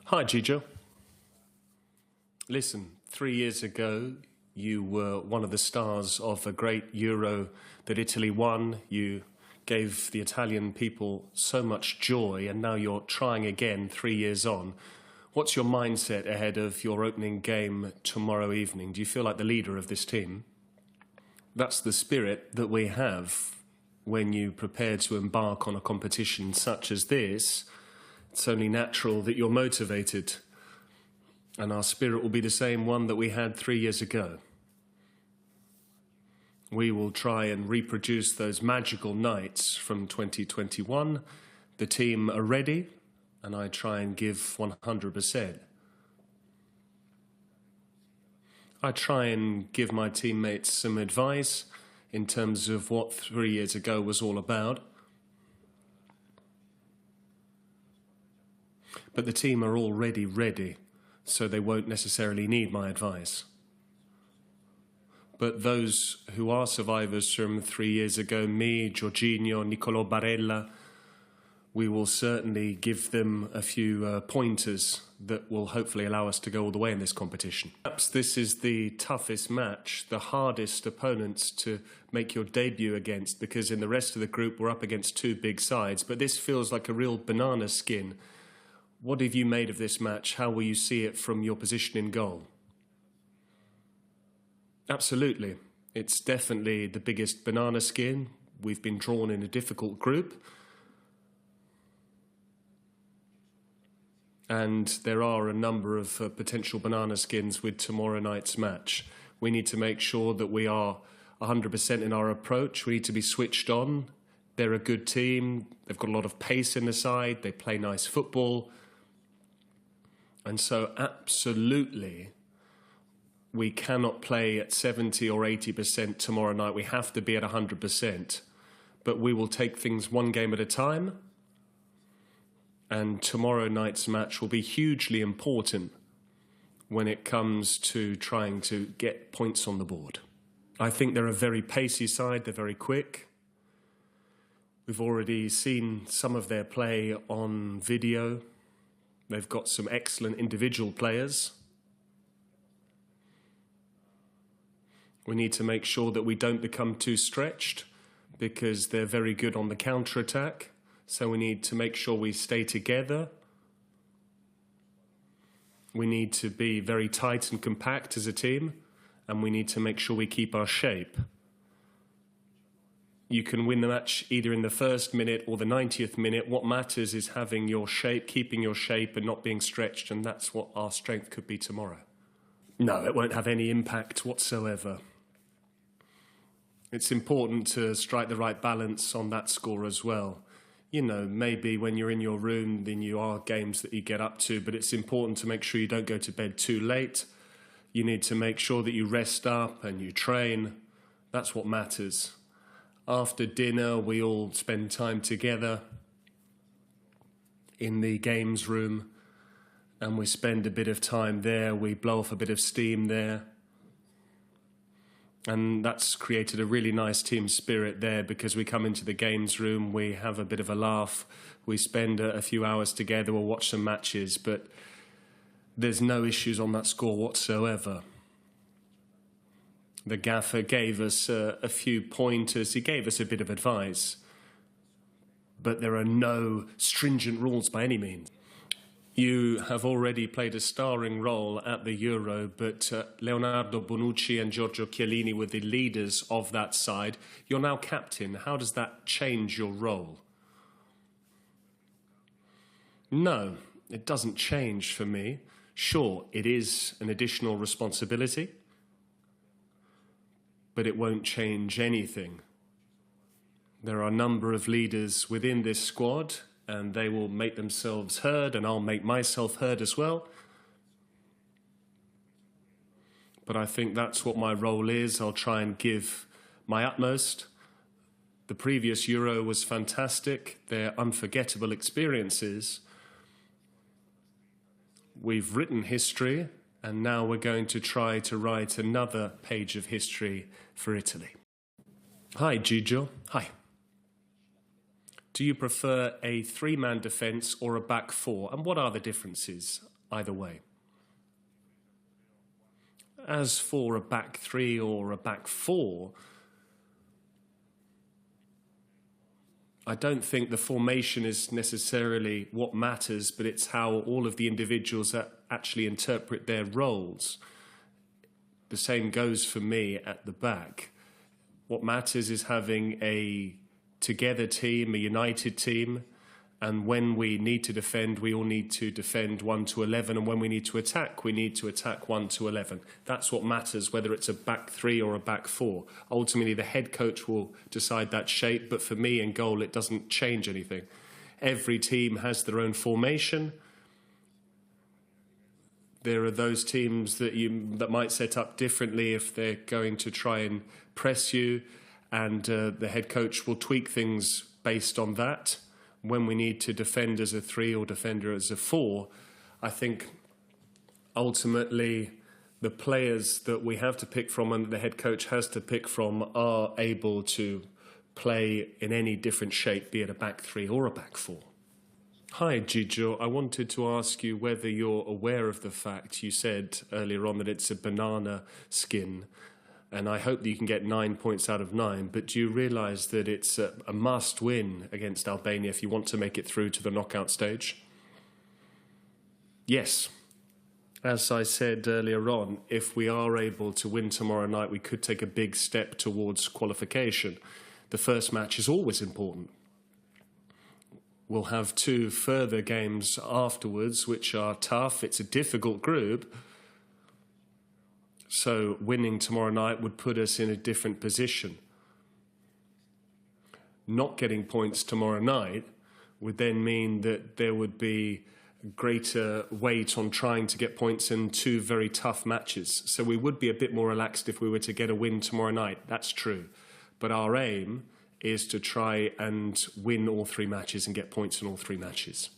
Hi, Gigio. Listen, 3 years ago, you were one of the stars of a great Euro that Italy won. You gave the Italian people so much joy, and now you're trying again 3 years on. What's your mindset ahead of your opening game tomorrow evening? Do you feel like the leader of this team? That's the spirit that we have when you prepare to embark on a competition such as this. It's only natural that you're motivated, and our spirit will be the same one that we had 3 years ago. We will try and reproduce those magical nights from 2021. The team are ready, and I try and give 100%. I try and give my teammates some advice in terms of what 3 years ago was all about. But the team are already ready, so they won't necessarily need my advice. But those who are survivors from 3 years ago, me, Jorginho, Niccolò Barella, we will certainly give them a few pointers that will hopefully allow us to go all the way in this competition. Perhaps this is the toughest match, the hardest opponents to make your debut against, because in the rest of the group we're up against two big sides, but this feels like a real banana skin. What have you made of this match? How will you see it from your position in goal? Absolutely. It's definitely the biggest banana skin. We've been drawn in a difficult group. And there are a number of potential banana skins with tomorrow night's match. We need to make sure that we are 100% in our approach. We need to be switched on. They're a good team. They've got a lot of pace in the side. They play nice football. And so absolutely, we cannot play at 70 or 80% tomorrow night. We have to be at 100%. But we will take things one game at a time. And tomorrow night's match will be hugely important when it comes to trying to get points on the board. I think they're a very pacey side. They're very quick. We've already seen some of their play on video. They've got some excellent individual players. We need to make sure that we don't become too stretched because they're very good on the counter-attack. So we need to make sure we stay together. We need to be very tight and compact as a team, and we need to make sure we keep our shape. You can win the match either in the first minute or the 90th minute. What matters is having your shape, keeping your shape and not being stretched, and that's what our strength could be tomorrow. No, it won't have any impact whatsoever. It's important to strike the right balance on that score as well. You know, maybe when you're in your room, then you are games that you get up to, but it's important to make sure you don't go to bed too late. You need to make sure that you rest up and you train. That's what matters. After dinner, we all spend time together in the games room, and we spend a bit of time there. We blow off a bit of steam there. And that's created a really nice team spirit there because we come into the games room, we have a bit of a laugh, we spend a few hours together, we'll watch some matches, but there's no issues on that score whatsoever. The gaffer gave us a few pointers, he gave us a bit of advice, but there are no stringent rules by any means. You have already played a starring role at the Euro, but Leonardo Bonucci and Giorgio Chiellini were the leaders of that side. You're now captain. How does that change your role? No, it doesn't change for me. Sure, it is an additional responsibility, but it won't change anything. There are a number of leaders within this squad, and they will make themselves heard, and I'll make myself heard as well. But I think that's what my role is. I'll try and give my utmost. The previous Euro was fantastic. They're unforgettable experiences. We've written history, and now we're going to try to write another page of history for Italy. Hi, Gigio. Hi. Do you prefer a three-man defence or a back four? And what are the differences? either way. As for a back three or a back four, I don't think the formation is necessarily what matters, but it's how all of the individuals actually interpret their roles. The same goes for me at the back. What matters is having a together team, a united team, and when we need to defend, we all need to defend 1 to 11, and when we need to attack, we need to attack 1 to 11. That's what matters, whether it's a back three or a back four. Ultimately, the head coach will decide that shape, but for me in goal, it doesn't change anything. Every team has their own formation. There are those teams that might set up differently if they're going to try and press you, and the head coach will tweak things based on that. When we need to defend as a three or defend as a four, I think ultimately the players that we have to pick from and the head coach has to pick from are able to play in any different shape, be it a back three or a back four. Hi, Gigio. I wanted to ask you whether you're aware of the fact you said earlier on that it's a banana skin, and I hope that you can get 9 points out of 9, but do you realise that it's a must-win against Albania if you want to make it through to the knockout stage? Yes. As I said earlier on, if we are able to win tomorrow night, we could take a big step towards qualification. The first match is always important. We'll have 2 further games afterwards, which are tough. It's a difficult group. So winning tomorrow night would put us in a different position. Not getting points tomorrow night would then mean that there would be greater weight on trying to get points in 2 very tough matches. So we would be a bit more relaxed if we were to get a win tomorrow night. That's true. But our aim is to try and win all 3 matches and get points in all 3 matches.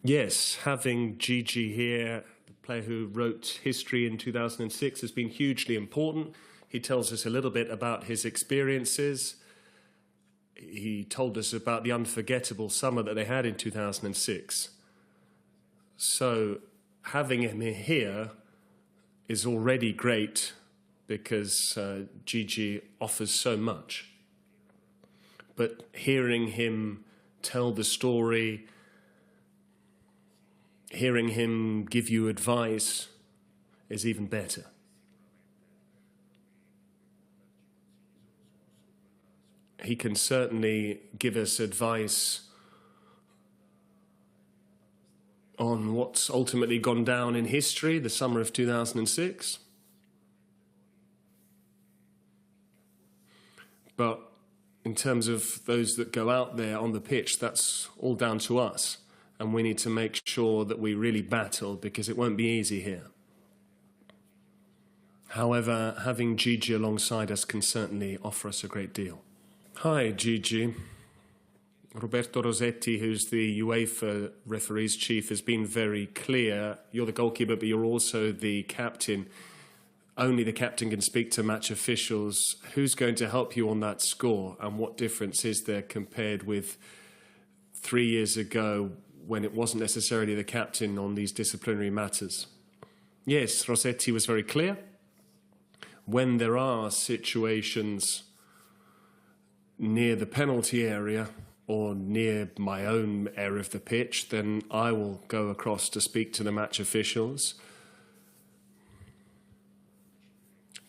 Yes, having Gigi here, the player who wrote history in 2006, has been hugely important. He tells us a little bit about his experiences. He told us about the unforgettable summer that they had in 2006. So having him here is already great because Gigi offers so much. But hearing him tell the story, hearing him give you advice is even better. He can certainly give us advice on what's ultimately gone down in history, the summer of 2006. But in terms of those that go out there on the pitch, that's all down to us. And we need to make sure that we really battle because it won't be easy here. However, having Gigi alongside us can certainly offer us a great deal. Hi, Gigi. Roberto Rossetti, who's the UEFA referees chief, has been very clear. You're the goalkeeper, but you're also the captain. Only the captain can speak to match officials. Who's going to help you on that score? And what difference is there compared with 3 years ago when it wasn't necessarily the captain on these disciplinary matters? Yes, Rossetti was very clear. When there are situations near the penalty area or near my own area of the pitch, then I will go across to speak to the match officials.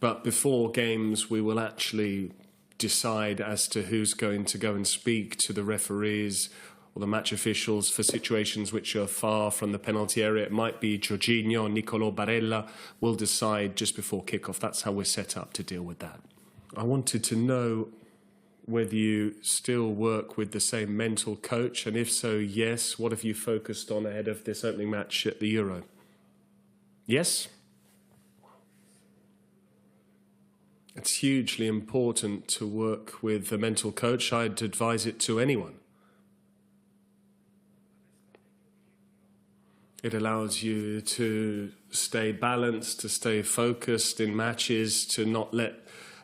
But before games, we will actually decide as to who's going to go and speak to the referees or the match officials for situations which are far from the penalty area. It might be Jorginho, Niccolò Barella. We'll decide just before kickoff. That's how we're set up to deal with that. I wanted to know whether you still work with the same mental coach, and if so, yes, what have you focused on ahead of this opening match at the Euro? Yes? It's hugely important to work with a mental coach. I'd advise it to anyone. It allows you to stay balanced, to stay focused in matches, to not let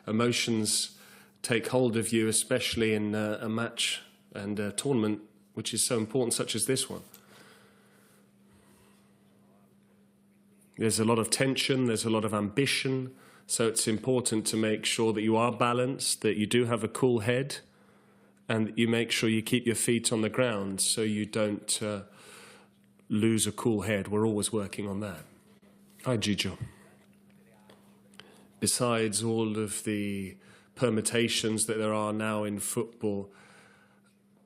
emotions take hold of you, especially in a match and a tournament which is so important, such as this one. There's a lot of tension, there's a lot of ambition, so it's important to make sure that you are balanced, that you do have a cool head, and that you make sure you keep your feet on the ground so you don't lose a cool head. We're always working on that. Hi, Gigio. Besides all of the permutations that there are now in football,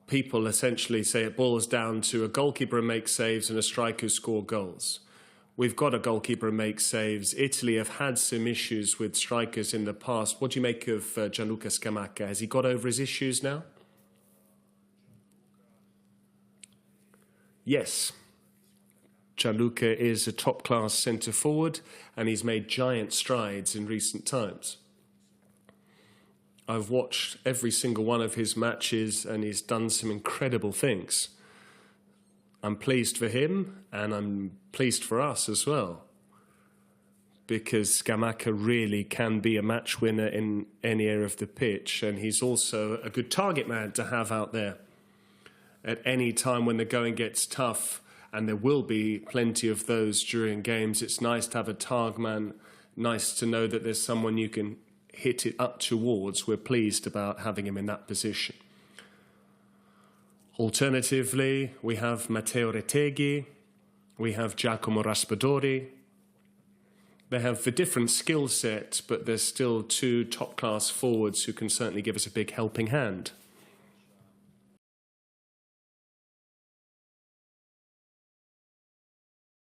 people essentially say it boils down to a goalkeeper who makes saves and a striker who score goals. We've got a goalkeeper who makes saves. Italy have had some issues with strikers in the past. What do you make of Gianluca Scamacca? Has he got over his issues now? Yes. Gianluca is a top-class centre-forward, and he's made giant strides in recent times. I've watched every single one of his matches, and he's done some incredible things. I'm pleased for him, and I'm pleased for us as well, because Scamacca really can be a match winner in any area of the pitch, and he's also a good target man to have out there. At any time when the going gets tough, and there will be plenty of those during games, it's nice to have a target man, nice to know that there's someone you can hit it up towards. We're pleased about having him in that position. Alternatively, we have Matteo Retegui, we have Giacomo Raspadori. They have a different skill set, but there's still two top-class forwards who can certainly give us a big helping hand.